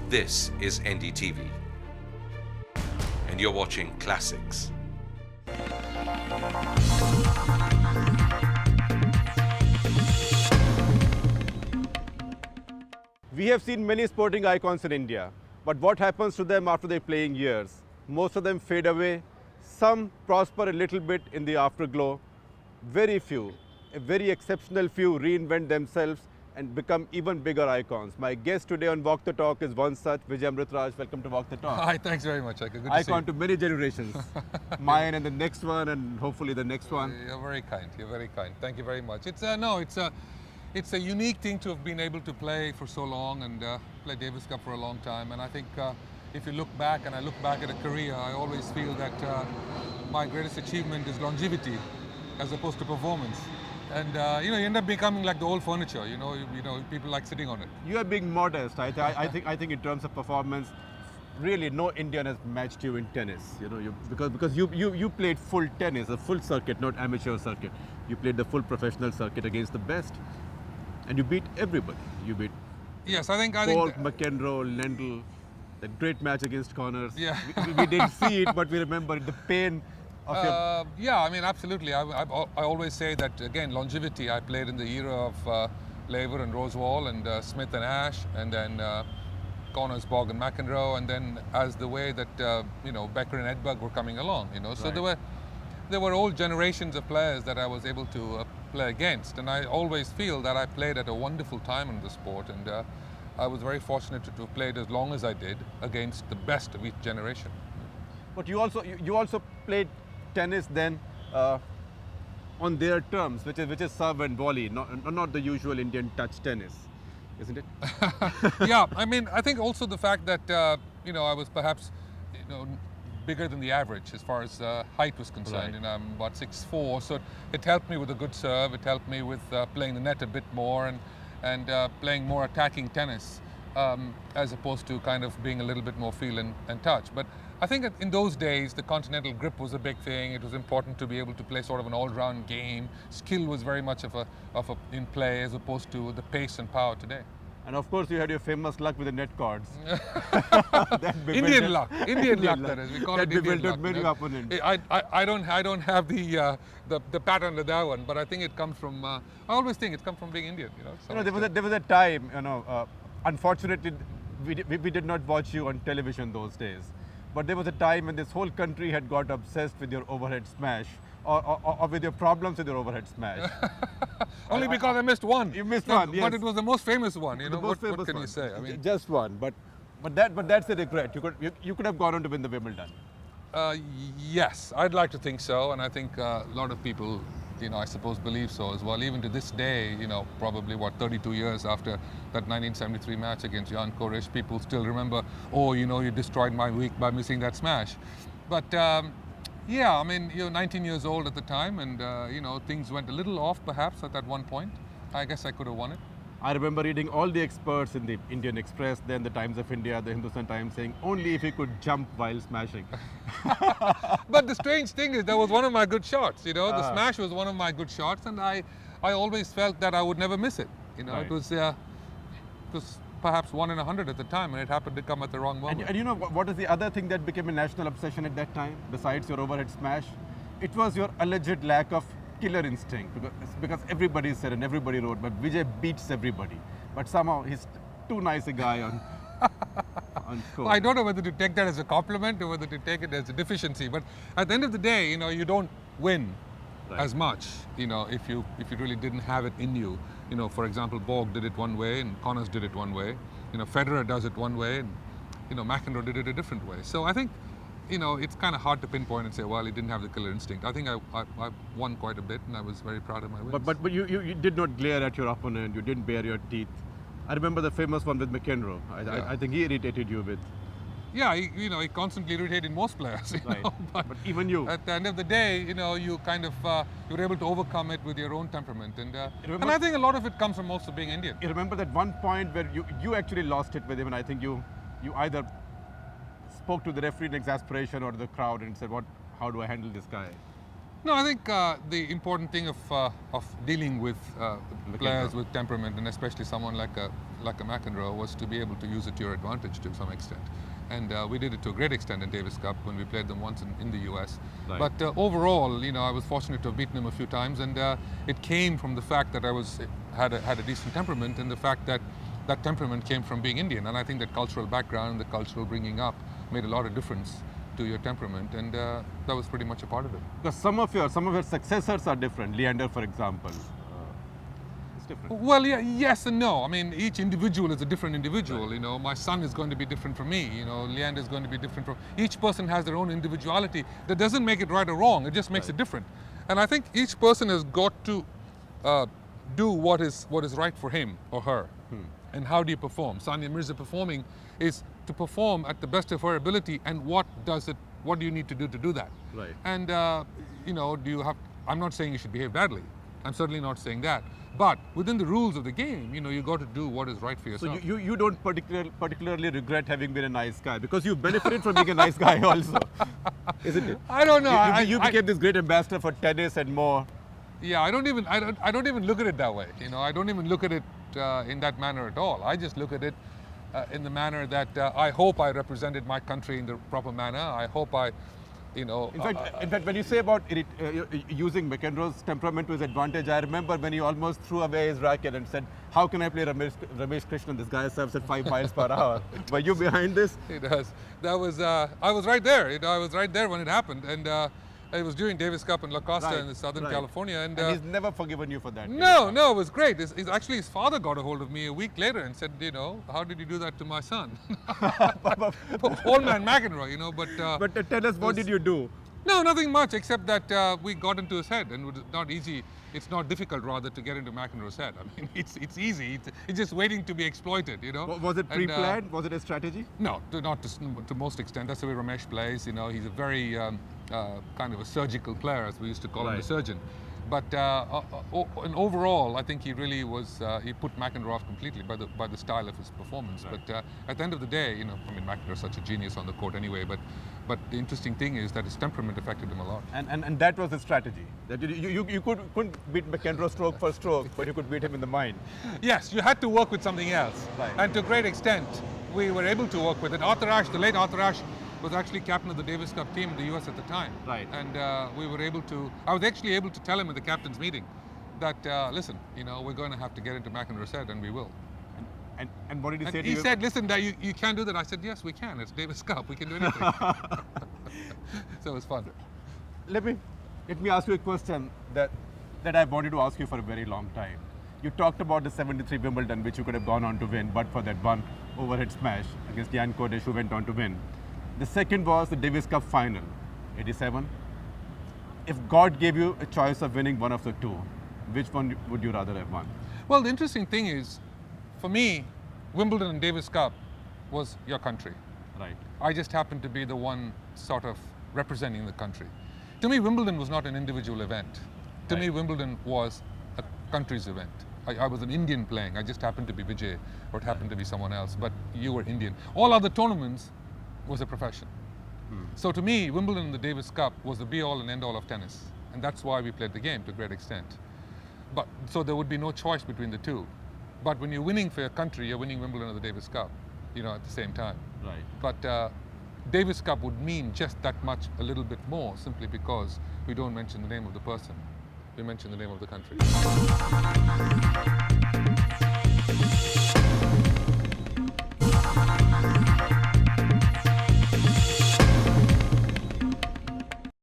This is NDTV, and you're watching Classics. We have seen many sporting icons in India, but what happens to them after their playing years? Most of them fade away, some prosper a little bit in the afterglow. Very few, a very exceptional few reinvent themselves and become even bigger icons. My guest today on Walk the Talk is one such, Vijay Amritraj. Welcome to Walk the Talk. Hi, thanks very much, Shekhar. Good to see you. Icon to many generations. Mine and the next one and hopefully the next one. You're very kind. You're very kind. Thank you very much. It's a unique thing to have been able to play for so long and play Davis Cup for a long time. And I think if you look back, and I look back at a career, I always feel that my greatest achievement is longevity as opposed to performance. And you end up becoming like the old furniture. You know, people like sitting on it. You are being modest. I think in terms of performance, really no Indian has matched you in tennis. Because you played full tennis, a full circuit, not amateur circuit. You played the full professional circuit against the best, and you beat everybody. You beat Yes, I think McEnroe, Lendl, that great match against Connors. Yeah. we didn't see it, but we remember the pain. Yeah, I mean, absolutely. I always say that, again, longevity. I played in the era of Laver and Rosewall and Smith and Ash, and then Connors, Bog and McEnroe, and then as the way that, Becker and Edberg were coming along, So Right. there were old generations of players that I was able to play against, and I always feel that I played at a wonderful time in the sport, and I was very fortunate to have played as long as I did against the best of each generation. But you also played tennis then on their terms, which is serve and volley, not the usual Indian touch tennis, isn't it? Yeah, I mean, I think also the fact that I was perhaps bigger than the average as far as height was concerned. Right. I'm about 6'4", so it helped me with a good serve. It helped me with playing the net a bit more and playing more attacking tennis as opposed to kind of being a little bit more feel and touch. But I think that in those days, the continental grip was a big thing. It was important to be able to play sort of an all-round game. Skill was very much of a in play as opposed to the pace and power today. And of course, you had your famous luck with the net cards. Indian luck, that is. We call that it Indian bewildered luck. many opponents. I don't have the pattern of that one, but I think it comes from. I always think it comes from being Indian. There was a time. Unfortunately, we did not watch you on television those days. But there was a time when this whole country had got obsessed with your overhead smash, or with your problems with your overhead smash. Only because I missed one. You missed one, yes. But it was the most famous one. What can you one. say? I mean, just one. But that's a regret. You could have gone on to win the Wimbledon. yes, I'd like to think so, and I think a lot of people, I suppose, believe so as well. Even to this day, probably 32 years after that 1973 match against Jan Koresh, people still remember, you destroyed my week by missing that smash. But yeah, I mean, you're 19 years old at the time, and things went a little off perhaps at that one point. I guess I could have won it. I remember reading all the experts in the Indian Express, then the Times of India, the Hindustan Times, saying only if he could jump while smashing. But the strange thing is, that was one of my good shots. The smash was one of my good shots, and I always felt that I would never miss it. Right. It was perhaps 1 in 100 at the time, and it happened to come at the wrong moment. And what is the other thing that became a national obsession at that time, besides your overhead smash? It was your alleged lack of killer instinct, because everybody said and everybody wrote, but Vijay beats everybody. But somehow he's too nice a guy on court. Well, I don't know whether to take that as a compliment or whether to take it as a deficiency. But at the end of the day, you don't win as much, if you really didn't have it in you. For example, Borg did it one way and Connors did it one way. Federer does it one way and, McEnroe did it a different way. So I think, it's kind of hard to pinpoint and say, well, he didn't have the killer instinct. I think I won quite a bit, and I was very proud of my wins. But you did not glare at your opponent. You didn't bare your teeth. I remember the famous one with McEnroe. I think he irritated you with. Yeah, he constantly irritated most players. Right. But even you. At the end of the day, you kind of you were able to overcome it with your own temperament, and I think a lot of it comes from also being Indian. You remember that one point where you actually lost it with him, and I think you either spoke to the referee in exasperation or the crowd and said, how do I handle this guy? No, I think the important thing of dealing with players with temperament, and especially someone like like a McEnroe was to be able to use it to your advantage to some extent. And we did it to a great extent in Davis Cup when we played them once in the US. Right. But overall, I was fortunate to have beaten him a few times, and it came from the fact that I had a decent temperament, and the fact that that temperament came from being Indian. And I think that cultural background, the cultural bringing up, made a lot of difference to your temperament, and that was pretty much a part of it. Because some of your successors are different. Leander, for example, it's different. Well, yeah, yes and no. I mean, each individual is a different individual. Right. My son is going to be different from me. Leander is going to be different from. Each person has their own individuality. That doesn't make it right or wrong. It just makes it different. And I think each person has got to do what is right for him or her. And how do you perform? Sania Mirza performing is to perform at the best of her ability, and what do you need to do that? Right. And do you have? I'm not saying you should behave badly. I'm certainly not saying that. But within the rules of the game, you got to do what is right for yourself. So you don't particularly regret having been a nice guy, because you benefited from being a nice guy also, isn't it? I don't know. You became this great ambassador for tennis and more. Yeah, I don't even look at it that way. I don't even look at it in that manner at all. I just look at it in the manner that I hope I represented my country in the proper manner. I hope I, In fact, when you say about using McEnroe's temperament to his advantage, I remember when he almost threw away his racket and said, "How can I play Ramesh Krishnan? This guy serves at 5 miles per hour." Were you behind this? It does. That was. I was right there. I was right there when it happened, and it was during Davis Cup in La Costa in Southern California, and he's never forgiven you for that. No, it was great. Actually, his father got a hold of me a week later and said, "How did you do that to my son?" Old man McEnroe, But tell us, what did you do? No, nothing much, except that we got into his head, and it's not easy. It's not difficult, rather, to get into McEnroe's head. I mean, it's easy. It's just waiting to be exploited, Was it pre-planned? Was it a strategy? No, not to most extent. That's the way Ramesh plays. He's a very kind of a surgical player, as we used to call him, a surgeon. But and overall, I think he really was. He put McEnroe off completely by the style of his performance. Right. But at the end of the day, McEnroe is such a genius on the court anyway. But the interesting thing is that his temperament affected him a lot. And that was the strategy. That you couldn't beat McEnroe stroke for stroke, but you could beat him in the mind. Yes, you had to work with something else. Right. And to a great extent, we were able to work with it. Arthur Ashe, the late Arthur Ashe, was actually captain of the Davis Cup team in the US at the time. Right. And we were able to, I was actually able to tell him at the captain's meeting that, listen, we're going to have to get into McEnroe's head, and we will. And what did he say to you? He said, listen, you can't do that. I said, yes, we can. It's Davis Cup. We can do anything. So it was fun. Let me ask you a question that I wanted to ask you for a very long time. You talked about the 73 Wimbledon, which you could have gone on to win, but for that one overhead smash against Jan Kodesh, who went on to win. The second was the Davis Cup final, 87. If God gave you a choice of winning one of the two, which one would you rather have won? Well, the interesting thing is, for me, Wimbledon and Davis Cup was your country. Right. I just happened to be the one sort of representing the country. To me, Wimbledon was not an individual event. To me, Wimbledon was a country's event. I was an Indian playing. I just happened to be Vijay, or it happened to be someone else, but you were Indian. All other tournaments was a profession. So to me, Wimbledon and the Davis Cup was the be-all and end-all of tennis. And that's why we played the game to a great extent. But so there would be no choice between the two. But when you're winning for your country, you're winning Wimbledon or the Davis Cup, at the same time. Right. But Davis Cup would mean just that much, a little bit more, simply because we don't mention the name of the person. We mention the name of the country.